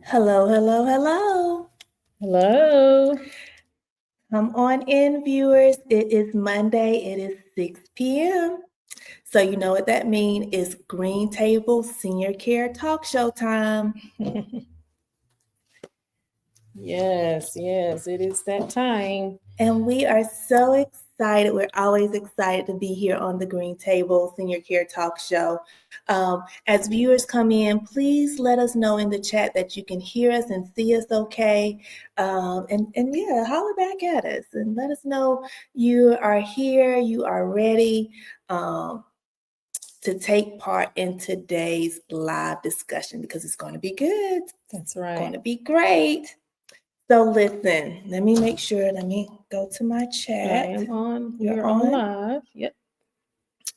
Hello, hello, hello. Hello. Come on in, viewers. It is Monday. It is 6 p.m. So you know what that means. It's Green Table Senior Care Talk Show time. Yes, it is that time. And we are so excited. We're always excited to be here on the Green Table Senior Care Talk Show. As viewers come in, please let us know in the chat that you can hear us and see us okay. And yeah, holler back at us and let us know you are here, you are ready um, to take part in today's live discussion because it's going to be good. That's It's going right. to be great. So listen, let me make sure, let me go to my I chat. am on. You're We're on on? live. Yep.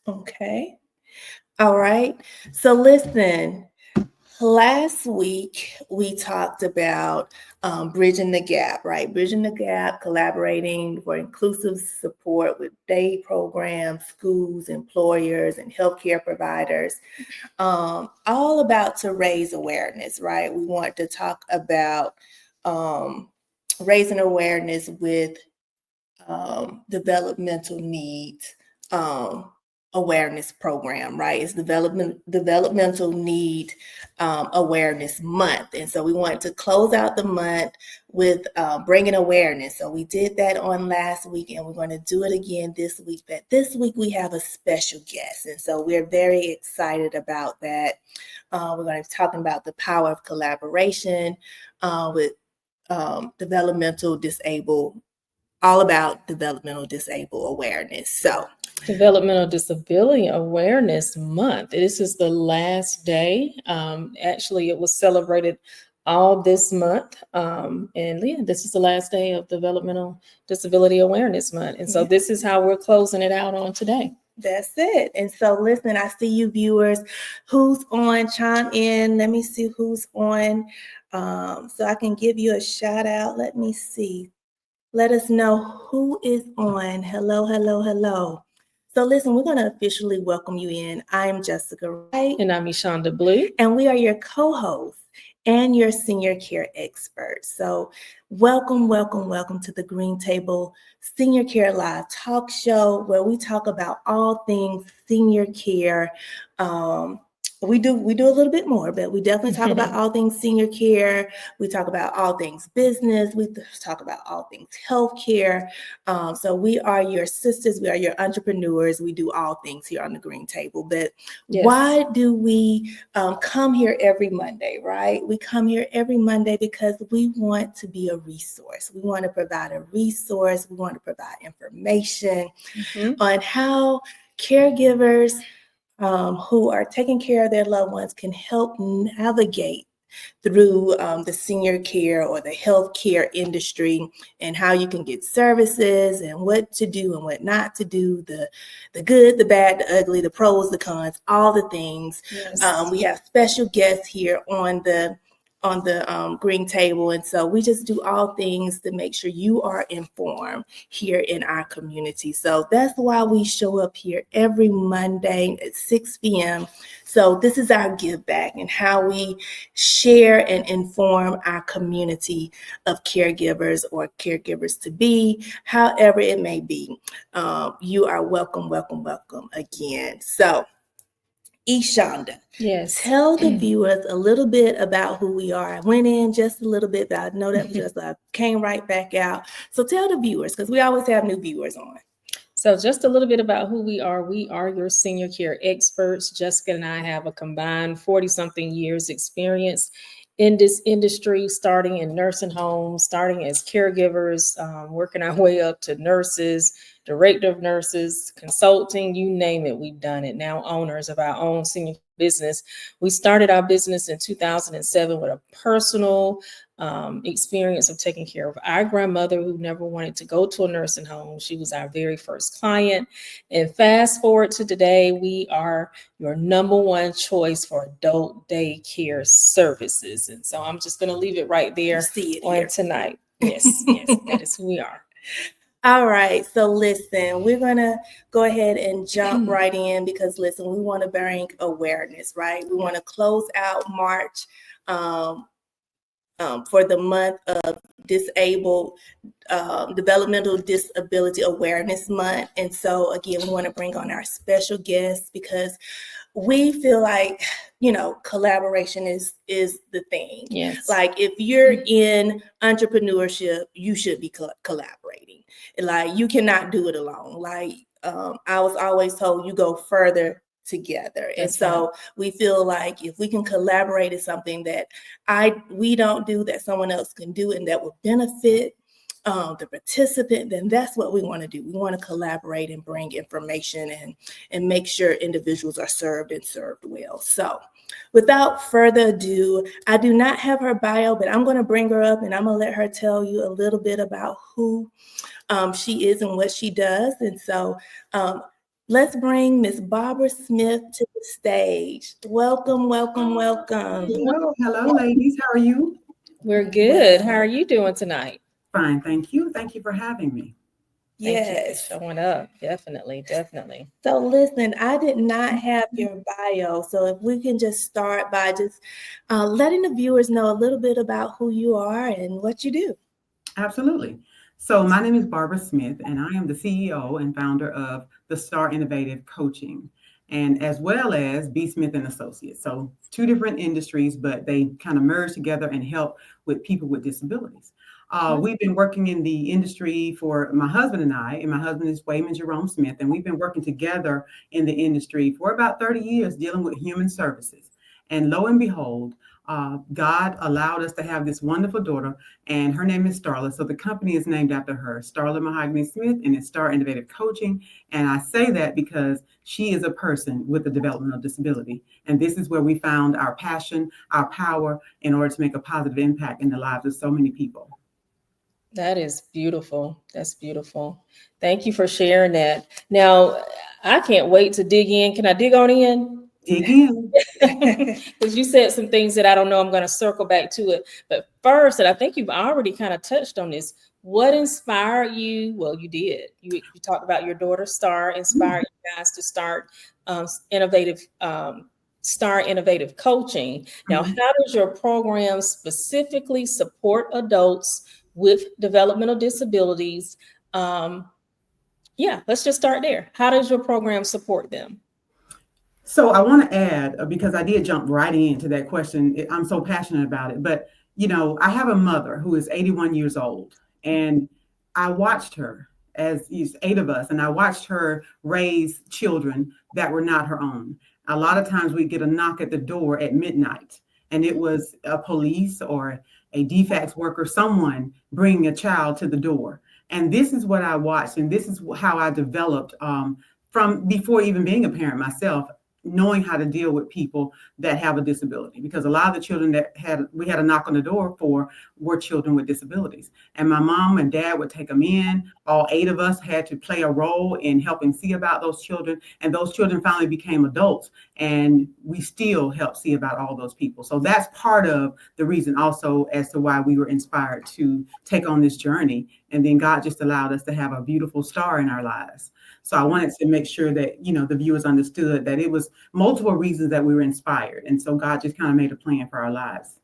Okay. All right. So listen, last week we talked about bridging the gap, right? Bridging the gap, collaborating for inclusive support with day programs, schools, employers, and healthcare providers. All about to raise awareness, right? We want to talk about um, raising awareness with developmental needs um, awareness program, right? It's developmental need awareness month, and so we want to close out the month with bringing awareness. So we did that on last week, and we're going to do it again this week. But this week we have a special guest, and so we're very excited about that. We're going to be talking about the power of collaboration with developmental disabled all about developmental disabled awareness. So, Developmental Disability Awareness Month. This is the last day. Actually, it was celebrated all this month. And yeah, this is the last day of Developmental Disability Awareness Month. And so yeah, this is how we're closing it out on today. that's it. And so, listen, I see you viewers. Who's on? Chime in. Let me see who's on. So I can give you a shout out. Let me see. Let us know who is on. Hello, hello, hello. So, listen, we're going to officially welcome you in. I'm Jessica Wright, And I'm Ishonda Blue. and we are your co hosts and your senior care experts. So, welcome, welcome, welcome to the Green Table Senior Care Live Talk Show, where we talk about all things senior care. Um, we do a little bit more, but we definitely talk about all things senior care. We talk about all things business. We talk about all things healthcare. So we are your sisters. We are your entrepreneurs. We do all things here on the Green Table. But Yes. why do we come here every Monday, right? We come here every Monday because we want to be a resource. We want to provide a resource. We want to provide information on how caregivers who are taking care of their loved ones can help navigate through the senior care or the healthcare industry and how you can get services and what to do and what not to do, the good, the bad, the ugly, the pros, the cons, all the things. Yes. We have special guests here on the green table, and so we just do all things to make sure you are informed here in our community. So that's why we show up here every Monday at 6 p.m. So this is our give back and how we share and inform our community of caregivers or caregivers to be, however it may be. You are welcome, welcome, welcome again. So, Ishonda, Yes. tell the viewers a little bit about who we are. I went in just a little bit, but I know that was just I came right back out. So tell the viewers, because we always have new viewers on. So, just a little bit about who we are. We are your senior care experts. Jessica and I have a combined 40 something years experience in this industry, starting in nursing homes, starting as caregivers, working our way up to nurses, director of nurses, consulting, you name it, we've done it. Now, owners of our own senior business. We started our business in 2007 with a personal experience of taking care of our grandmother who never wanted to go to a nursing home. She was our very first client. And fast forward to today, we are your number one choice for adult daycare services. And so I'm just going to leave it right there on here tonight. Yes, yes, that is who we are. All right, so listen, we're gonna go ahead and jump right in because listen, we want to bring awareness, right? We want to close out March for the month of disabled developmental disability awareness month. And so again, we want to bring on our special guests because we feel like, you know, collaboration is the thing. Yes. Like if you're in entrepreneurship, you should be collaborating. Like you cannot do it alone. Like I was always told, you go further together. And That's so right. we feel like if we can collaborate, is something that we don't do, that someone else can do, and that will benefit the participant, then that's what we want to do. We want to collaborate and bring information and make sure individuals are served and served well. So without further ado, I do not have her bio, but I'm going to bring her up and I'm going to let her tell you a little bit about who she is and what she does. And so let's bring Miss Barbara Smith to the stage. Welcome, welcome, welcome. Hello, hello, ladies. How are you? We're good. How are you doing tonight? Fine, thank you. Thank you for having me. Thank you Yes. for showing up. Definitely, definitely. So listen, I did not have your bio. So if we can just start by just letting the viewers know a little bit about who you are and what you do. Absolutely. So my name is Barbara Smith, and I am the CEO and founder of the Star Innovative Coaching, and as well as B. Smith and Associates. So two different industries, but they kind of merge together and help with people with disabilities. We've been working in the industry for my husband and my husband is Wayman Jerome Smith, and we've been working together in the industry for about 30 years dealing with human services. And lo and behold, God allowed us to have this wonderful daughter, and her name is Starla. So the company is named after her, Starla Mahogany Smith, and it's Star Innovative Coaching. And I say that because she is a person with a developmental disability. And this is where we found our passion, our power in order to make a positive impact in the lives of so many people. That is beautiful. That's beautiful. Thank you for sharing that. Now, I can't wait to dig in. Can I dig on in? Dig in. Because you said some things that I don't know. I'm going to circle back to it. But first, and I think you've already kind of touched on this, what inspired you? Well, you did. You talked about your daughter, Star, inspired you guys to start innovative Star Innovative Coaching. Now, how does your program specifically support adults with developmental disabilities? Yeah, let's just start there. How does your program support them? So I want to add, because I did jump right into that question. I'm so passionate about it. But, you know, I have a mother who is 81 years old, and I watched her as these 8 of us, and I watched her raise children that were not her own. A lot of times we get a knock at the door at midnight, and it was a police or a DFACS worker, someone bringing a child to the door. And this is what I watched, and this is how I developed from before even being a parent myself, knowing how to deal with people that have a disability, because a lot of the children that we had a knock on the door for were children with disabilities. And my mom and dad would take them in. All 8 of us had to play a role in helping see about those children. And those children finally became adults, and we still help see about all those people. So that's part of the reason also as to why we were inspired to take on this journey. And then God just allowed us to have a beautiful star in our lives. So I wanted to make sure that, you know, the viewers understood that it was multiple reasons that we were inspired. And so God just kind of made a plan for our lives.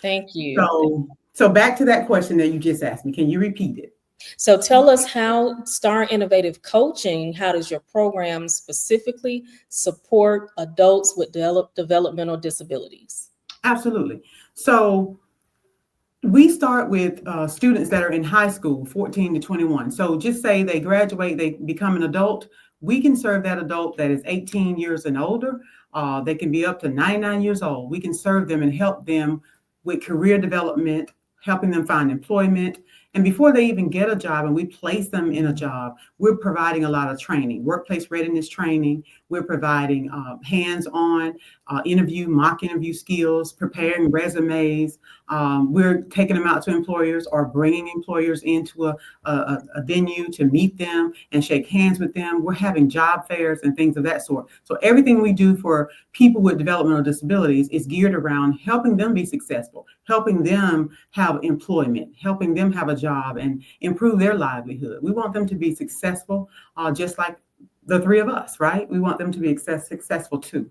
Thank you. So back to that question that you just asked me. Can you repeat it? So tell us how Star Innovative Coaching, how does your program specifically support adults with developmental disabilities? Absolutely. So we start with students that are in high school, 14 to 21. So just say they graduate, they become an adult. We can serve that adult that is 18 years and older. They can be up to 99 years old. We can serve them and help them with career development, helping them find employment. And before they even get a job and we place them in a job, we're providing a lot of training, workplace readiness training. We're providing hands-on mock interview skills, preparing resumes. We're taking them out to employers or bringing employers into a venue to meet them and shake hands with them. We're having job fairs and things of that sort. So everything we do for people with developmental disabilities is geared around helping them be successful, helping them have employment, helping them have a job and improve their livelihood. We want them to be successful, just like the 3 of us, right? We want them to be successful too.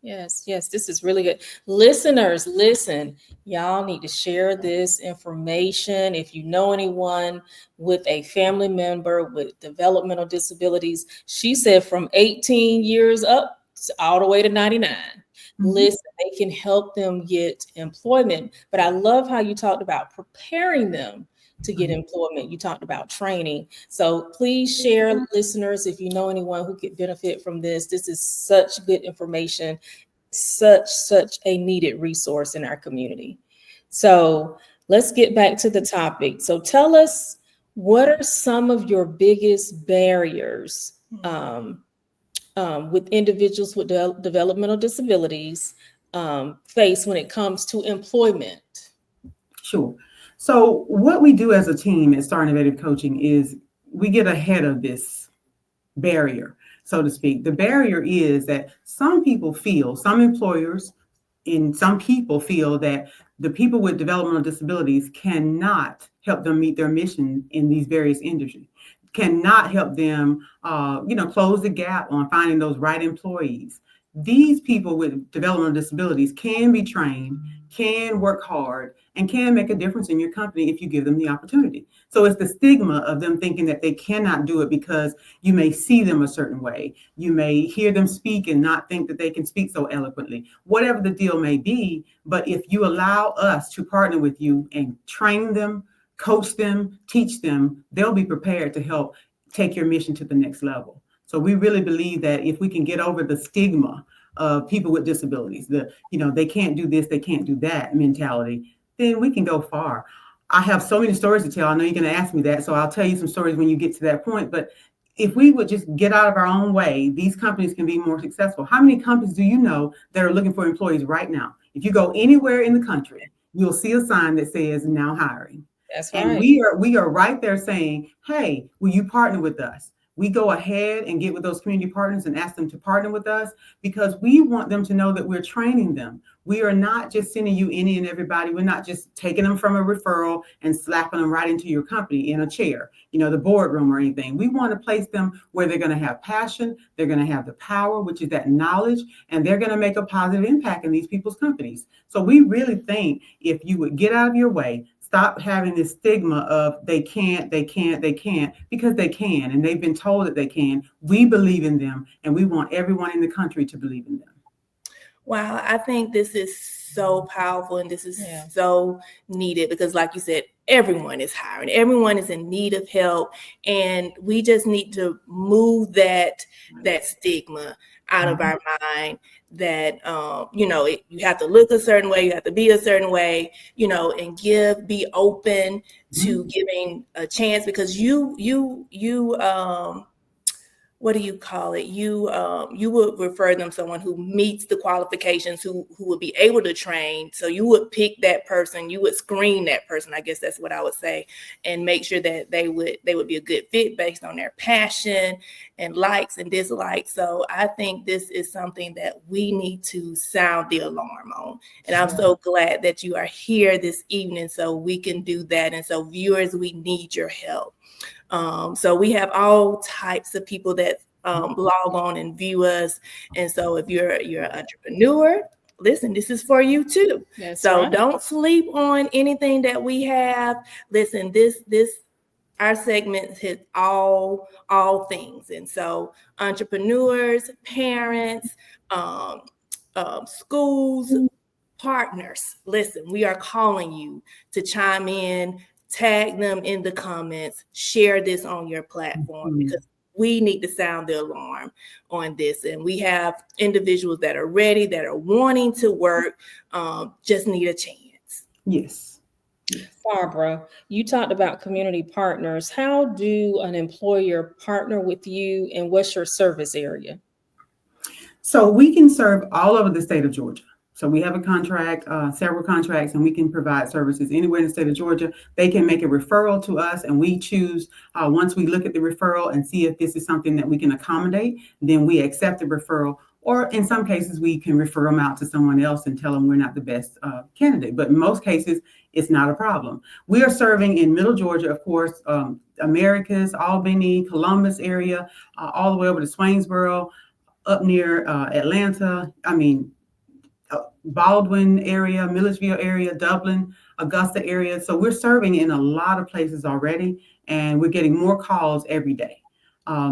Yes, yes, this is really good. Listeners, listen, y'all need to share this information. If you know anyone with a family member with developmental disabilities, she said from 18 years up all the way to 99. Mhm. Listen, they can help them get employment. But I love how you talked about preparing them to get Mhm. employment. You talked about training. So please share, listeners, if you know anyone who could benefit from this. This is such good information, such a needed resource in our community. So let's get back to the topic. So tell us, what are some of your biggest barriers with individuals with developmental disabilities face when it comes to employment? Sure. So what we do as a team at Star Innovative Coaching is we get ahead of this barrier, so to speak. The barrier is that some employers and some people feel that the people with developmental disabilities cannot help them meet their mission in these various industries, cannot help them, close the gap on finding those right employees. These people with developmental disabilities can be trained, can work hard, and can make a difference in your company if you give them the opportunity. So it's the stigma of them thinking that they cannot do it because you may see them a certain way. You may hear them speak and not think that they can speak so eloquently, whatever the deal may be. But if you allow us to partner with you and train them, coach them, teach them, they'll be prepared to help take your mission to the next level. So we really believe that if we can get over the stigma of people with disabilities, they can't do this, they can't do that mentality, then we can go far. I have so many stories to tell. I know you're going to ask me that, so I'll tell you some stories when you get to that point. But if we would just get out of our own way, these companies can be more successful. How many companies do you know that are looking for employees right now? If you go anywhere in the country, you'll see a sign that says now hiring. That's And right. we are right there saying, hey, will you partner with us? We go ahead and get with those community partners and ask them to partner with us because we want them to know that we're training them. We are not just sending you any and everybody. We're not just taking them from a referral and slapping them right into your company in a chair, the boardroom or anything. We want to place them where they're going to have passion, they're going to have the power, which is that knowledge, and they're going to make a positive impact in these people's companies. So we really think if you would get out of your way, stop having this stigma of they can't, because they can, and they've been told that they can. We believe in them, and we want everyone in the country to believe in them. Wow, I think this is so powerful and this is Yeah. so needed because, like you said, everyone is hiring, everyone is in need of help, and we just need to move that stigma out of our mind. That you have to look a certain way, you have to be a certain way, and be open to Mhm. giving a chance because what do you call it? You would refer them someone who meets the qualifications, who would be able to train. So you would pick that person, you would screen that person. I guess that's what I would say, and make sure that they would be a good fit based on their passion and likes and dislikes. So I think this is something that we need to sound the alarm on. And I'm so glad that you are here this evening so we can do that. And so viewers, we need your help. So we have all types of people that log on and view us. And so if you're an entrepreneur, listen, this is for you too. That's So right. don't sleep on anything that we have. Listen, this our segment hits all things. And so entrepreneurs, parents, um, schools, partners, listen, we are calling you to chime in, tag them in the comments, share this on your platform Mhm. because we need to sound the alarm on this. And we have individuals that are ready, that are wanting to work, just need a chance. Yes. Barbara, you talked about community partners. How do an employer partner with you, and what's your service area? So we can serve all over the state of Georgia. So we have a contract, several contracts, and we can provide services anywhere in the state of Georgia. They can make a referral to us, and we choose, once we look at the referral and see if this is something that we can accommodate, then we accept the referral. Or in some cases, we can refer them out to someone else and tell them we're not the best candidate. But in most cases, it's not a problem. We are serving in Middle Georgia, of course, Americus, Albany, Columbus area, all the way over to Swainsboro, up near Atlanta. I mean, Baldwin area, Milledgeville area, Dublin, Augusta area. So we're serving in a lot of places already, and we're getting more calls every day.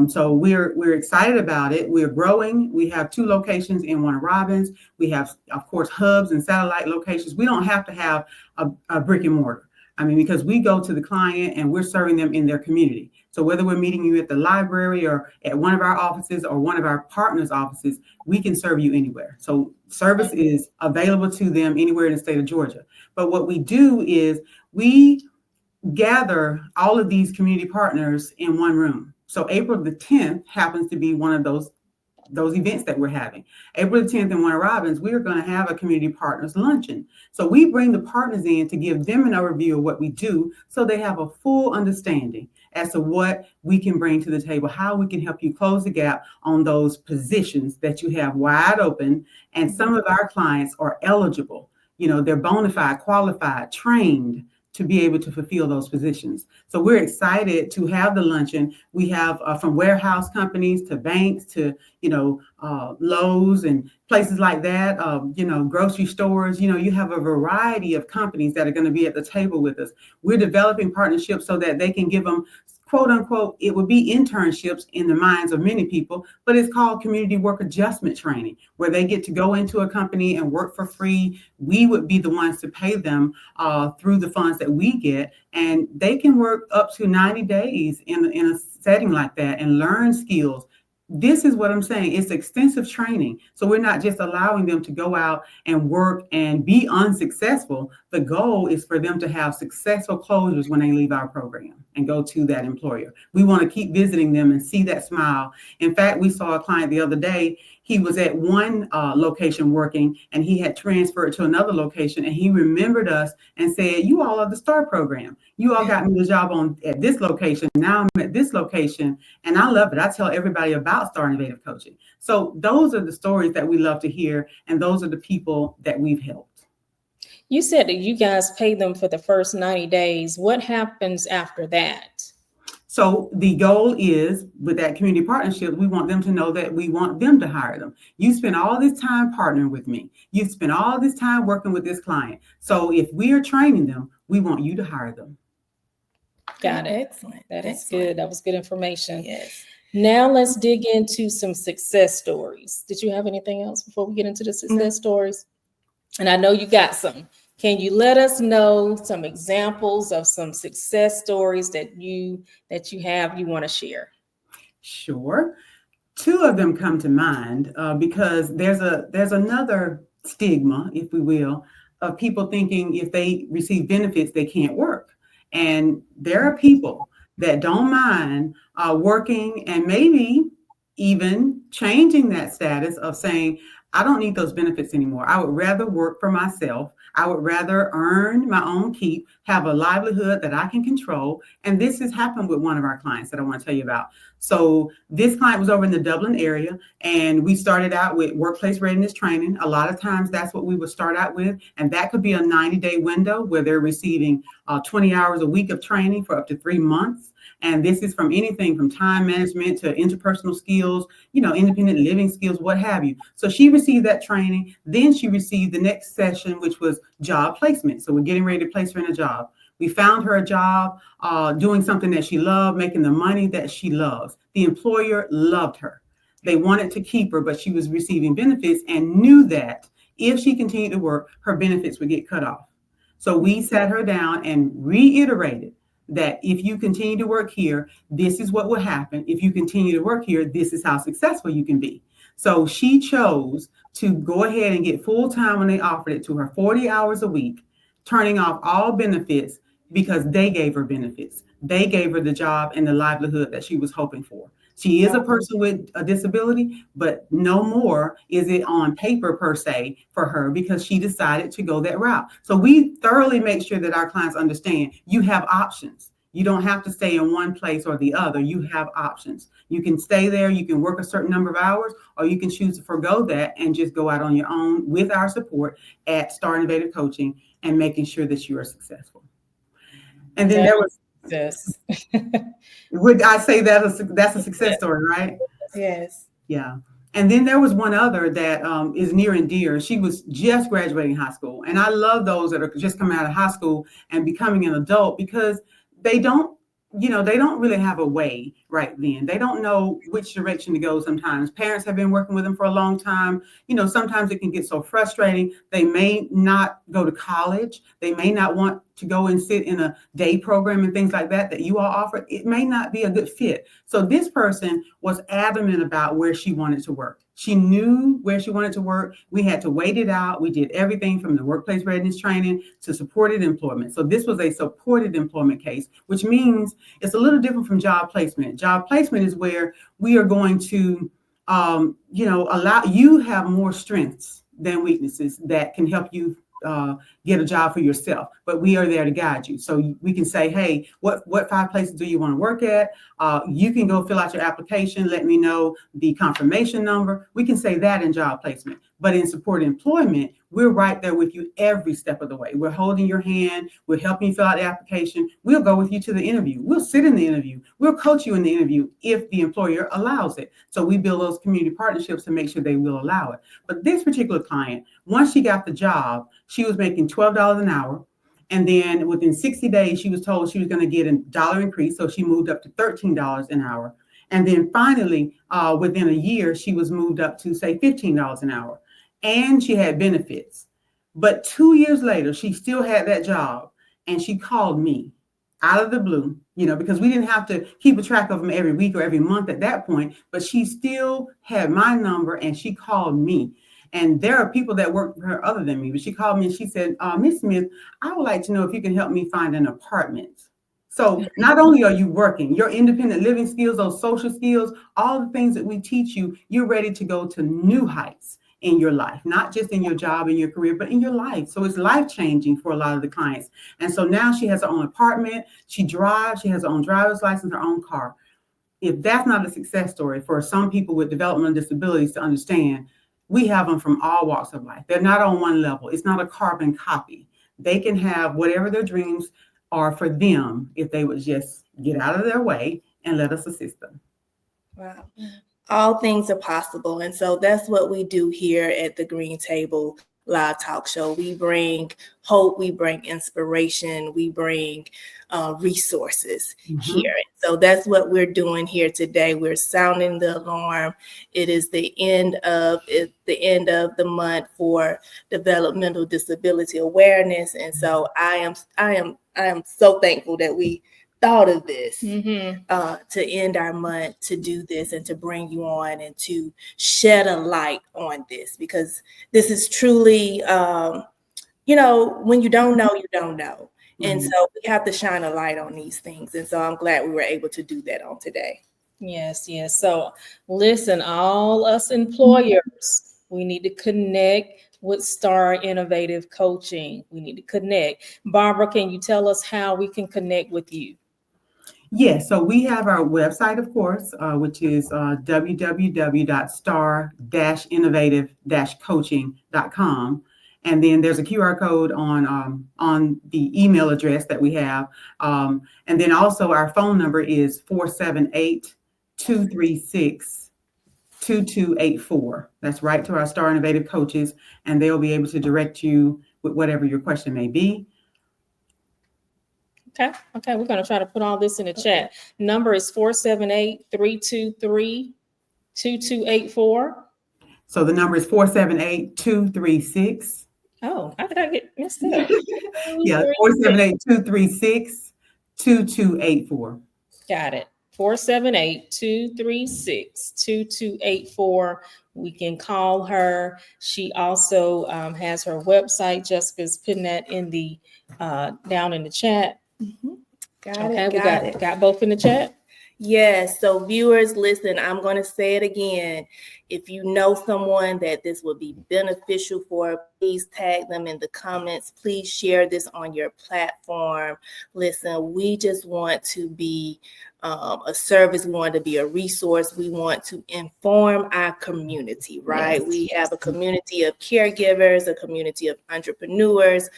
So we're excited about it. We're growing. We have 2 locations in Warner Robins. We have, of course, hubs and satellite locations. We don't have to have a brick and mortar. I mean, because we go to the client and we're serving them in their community. So whether we're meeting you at the library or at one of our offices or one of our partners' offices, we can serve you anywhere. So service is available to them anywhere in the state of Georgia. But what we do is we gather all of these community partners in one room. So April the 10th happens to be one of those events that we're having. April the 10th in Warner Robins, we are going to have a community partners luncheon. So we bring the partners in to give them an overview of what we do so they have a full understanding as to what we can bring to the table, how we can help you close the gap on those positions that you have wide open. And some of our clients are eligible. You know, they're bona fide, qualified, trained to be able to fulfill those positions. So we're excited to have the luncheon. We have from warehouse companies to banks to, Lowe's and places like that, grocery stores. You have a variety of companies that are going to be at the table with us. We're developing partnerships so that they can give them, quote unquote, it would be internships in the minds of many people, but it's called community work adjustment training, where they get to go into a company and work for free. We would be the ones to pay them through the funds that we get, and they can work up to 90 days in a setting like that and learn skills. This is what I'm saying. It's extensive training. So we're not just allowing them to go out and work and be unsuccessful. The goal is for them to have successful closures when they leave our program and go to that employer. We want to keep visiting them and see that smile. In fact, we saw a client the other day. He was at one location working, and he had transferred to another location, and he remembered us and said, "You all are the STAR program. You all got me the job at this location. Now I'm at this location, and I love it. I tell everybody about STAR Innovative Coaching." So those are the stories that we love to hear, and those are the people that we've helped. You said that you guys pay them for the first 90 days. What happens after that? So the goal is, with that community partnership, we want them to know that we want them to hire them. You spend all this time partnering with me. You spend all this time working with this client. So if we are training them, we want you to hire them. Got it. Excellent. That is good. That was good information. Yes. Now let's dig into some success stories. Did you have anything else before we get into the success stories? And I know you got some. Can you let us know some examples of some success stories that you have you want to share? Sure. 2 of them come to mind because there's another stigma, if we will, of people thinking if they receive benefits, they can't work. And there are people that don't mind working and maybe even changing that status of saying, I don't need those benefits anymore. I would rather work for myself. I would rather earn my own keep, have a livelihood that I can control. And this has happened with one of our clients that I want to tell you about. So this client was over in the Dublin area, and we started out with workplace readiness training. A lot of times that's what we would start out with. And that could be a 90-day window where they're receiving 20 hours a week of training for up to 3 months. And this is from anything from time management to interpersonal skills, independent living skills, what have you. So she received that training. Then she received the next session, which was job placement. So we're getting ready to place her in a job. We found her a job doing something that she loved, making the money that she loves. The employer loved her. They wanted to keep her, but she was receiving benefits and knew that if she continued to work, her benefits would get cut off. So we sat her down and reiterated that if you continue to work here, this is what will happen. If you continue to work here, this is how successful you can be. So she chose to go ahead and get full time when they offered it to her, 40 hours a week, turning off all benefits because they gave her benefits. They gave her the job and the livelihood that she was hoping for. She is a person with a disability, but no more is it on paper per se for her because she decided to go that route. So we thoroughly make sure that our clients understand you have options. You don't have to stay in one place or the other. You have options. You can stay there. You can work a certain number of hours, or you can choose to forego that and just go out on your own with our support at Star Innovative Coaching and making sure that you are successful. And then there was this. Would I say that's a success story, right? Yes. Yeah. And then there was one other that is near and dear. She was just graduating high school. And I love those that are just coming out of high school and becoming an adult, because they don't, they don't really have a way right then. They don't know which direction to go sometimes. Parents have been working with them for a long time. Sometimes it can get so frustrating. They may not go to college. They may not want to go and sit in a day program and things like that you all offer. It may not be a good fit. So this person was adamant about where she wanted to work. She knew where she wanted to work. We had to wait it out. We did everything from the workplace readiness training to supported employment. So this was a supported employment case, which means it's a little different from job placement. Job placement is where we are going to, allow you have more strengths than weaknesses that can help you get a job for yourself, but we are there to guide you. So we can say, hey, what 5 places do you want to work at? You can go fill out your application. Let me know the confirmation number. We can say that in job placement. But in supported employment, we're right there with you every step of the way. We're holding your hand. We're helping you fill out the application. We'll go with you to the interview. We'll sit in the interview. We'll coach you in the interview if the employer allows it. So we build those community partnerships to make sure they will allow it. But this particular client, once she got the job, she was making $12 an hour. And then within 60 days, she was told she was going to get a dollar increase. So she moved up to $13 an hour. And then finally, within a year, she was moved up to, say, $15 an hour. And she had benefits. But 2 years later, she still had that job. And she called me out of the blue, because we didn't have to keep a track of them every week or every month at that point. But she still had my number, and she called me. And there are people that work for her other than me. But she called me and she said, Miss Smith, I would like to know if you can help me find an apartment. So not only are you working, your independent living skills, those social skills, all the things that we teach you, you're ready to go to new heights in your life, not just in your job and your career, but in your life. So it's life-changing for a lot of the clients. And so now she has her own apartment, she drives, she has her own driver's license, her own car. If that's not a success story for some people with developmental disabilities to understand, we have them from all walks of life. They're not on one level. It's not a carbon copy. They can have whatever their dreams are for them if they would just get out of their way and let us assist them. Wow. All things are possible. And so that's what we do here at the Green Table Live Talk Show. We bring hope, we bring inspiration, we bring resources here. So that's what we're doing here today. We're sounding the alarm. It is the end of the month for developmental disability awareness. And so I am so thankful that we thought of this to end our month, to do this and to bring you on and to shed a light on this, because this is truly, when you don't know, you don't know. And so we have to shine a light on these things. And so I'm glad we were able to do that on today. Yes. So listen, all us employers, we need to connect with Star Innovative Coaching. We need to connect. Barbara, can you tell us how we can connect with you? Yes, so we have our website, of course, which is www.star-innovative-coaching.com. And then there's a QR code on the email address that we have. And then also our phone number is 478-236-2284. That's right to our Star Innovative coaches, and they'll be able to direct you with whatever your question may be. Okay, we're going to try to put all this in the chat. Number is 478-323-2284. So the number is 478-236. Oh, how did I get messed up? Yeah, 478-236-2284. Got it. 478-236-2284. We can call her. She also has her website. Jessica's putting that in the down in the chat. Got it. Got both in the chat. Yes. So viewers, listen, I'm going to say it again. If you know someone that this will be beneficial for, please tag them in the comments. Please share this on your platform. Listen, we just want to be a service. We want to be a resource. We want to inform our community, right? Yes. We have a community of caregivers, a community of entrepreneurs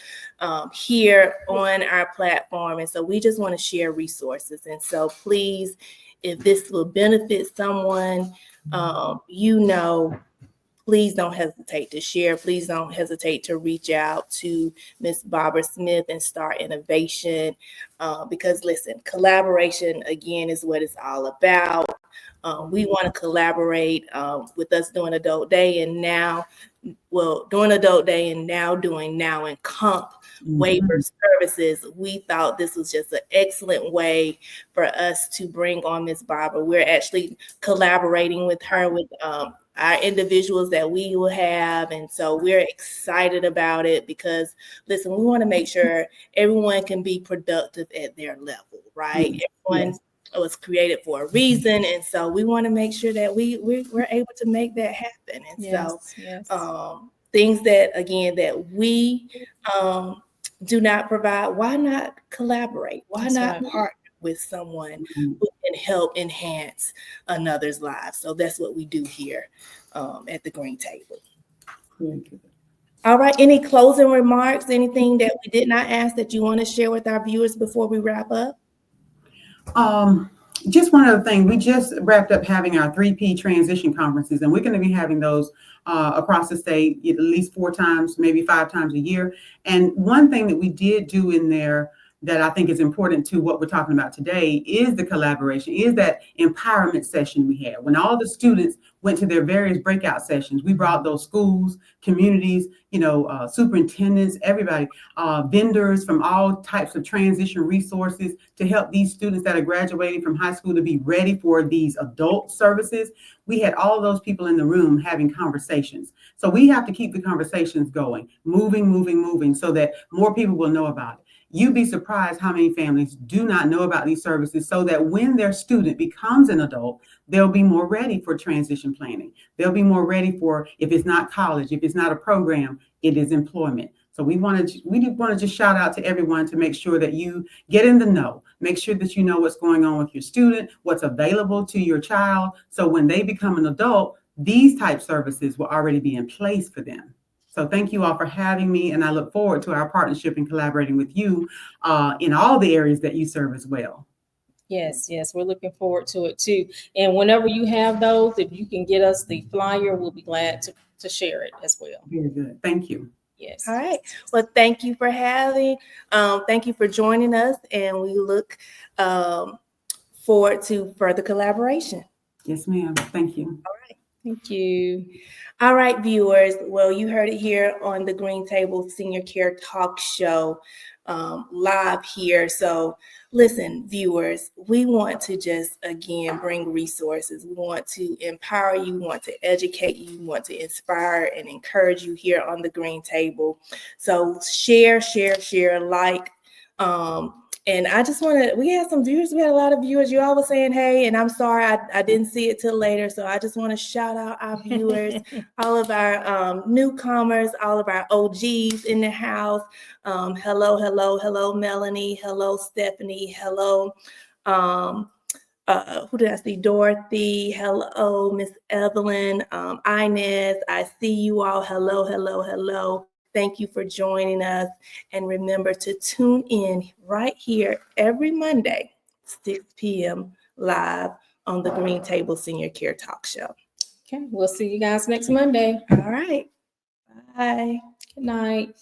here on our platform. And so we just want to share resources. And so please, if this will benefit someone, please don't hesitate to share. Please don't hesitate to reach out to Miss Barbara Smith and Start Innovation. Because listen, collaboration again is what it's all about. We want to collaborate with us doing Adult Day and now, doing Adult Day and now doing Now and Comp waiver services. We thought this was just an excellent way for us to bring on Miss Barbara. We're actually collaborating with her with our individuals that we will have. And so we're excited about it because, listen, we want to make sure everyone can be productive at their level, right? Everyone was created for a reason. And so we want to make sure that we're able to make that happen. And so things that, again, that we do not provide, why not collaborate? Why not partner with someone who can help enhance another's life? So that's what we do here at the Green Table. All right, any closing remarks, anything that we did not ask that you want to share with our viewers before we wrap up? Just one other thing. We just wrapped up having our 3P transition conferences, and we're going to be having those across the state at least 4 times, maybe 5 times a year. And one thing that we did do in there that I think is important to what we're talking about today is the collaboration, is that empowerment session we had. When all the students went to their various breakout sessions, we brought those schools, communities, superintendents, everybody, vendors from all types of transition resources to help these students that are graduating from high school to be ready for these adult services. We had all those people in the room having conversations. So we have to keep the conversations going, moving, so that more people will know about it. You'd be surprised how many families do not know about these services, so that when their student becomes an adult, they'll be more ready for transition planning. They'll be more ready for, if it's not college, if it's not a program, it is employment. So we want to just shout out to everyone to make sure that you get in the know. Make sure that you know what's going on with your student, what's available to your child. So when they become an adult, these type services will already be in place for them. So thank you all for having me, and I look forward to our partnership and collaborating with you in all the areas that you serve as well. Yes, we're looking forward to it too. And whenever you have those, if you can get us the flyer, we'll be glad to share it as well. Very good. Thank you. Yes. All right. Well, thank you for thank you for joining us, and we look forward to further collaboration. Yes, ma'am. Thank you. All right. Thank you. All right, viewers. Well, you heard it here on the Green Table Senior Care Talk Show live here. So listen, viewers, we want to just, again, bring resources. We want to empower you, we want to educate you, we want to inspire and encourage you here on the Green Table. So share, like, and I just want to, we had some viewers, we had a lot of viewers. You all were saying, hey, and I'm sorry, I didn't see it till later. So I just want to shout out our viewers, all of our newcomers, all of our OGs in the house. Hello, Melanie. Hello, Stephanie. Hello, who did I see? Dorothy. Hello, Miss Evelyn. Inez. I see you all. Hello. Thank you for joining us. And remember to tune in right here every Monday, 6 p.m. live on the Green Table Senior Care Talk Show. Okay, we'll see you guys next Monday. All right. Bye. Good night.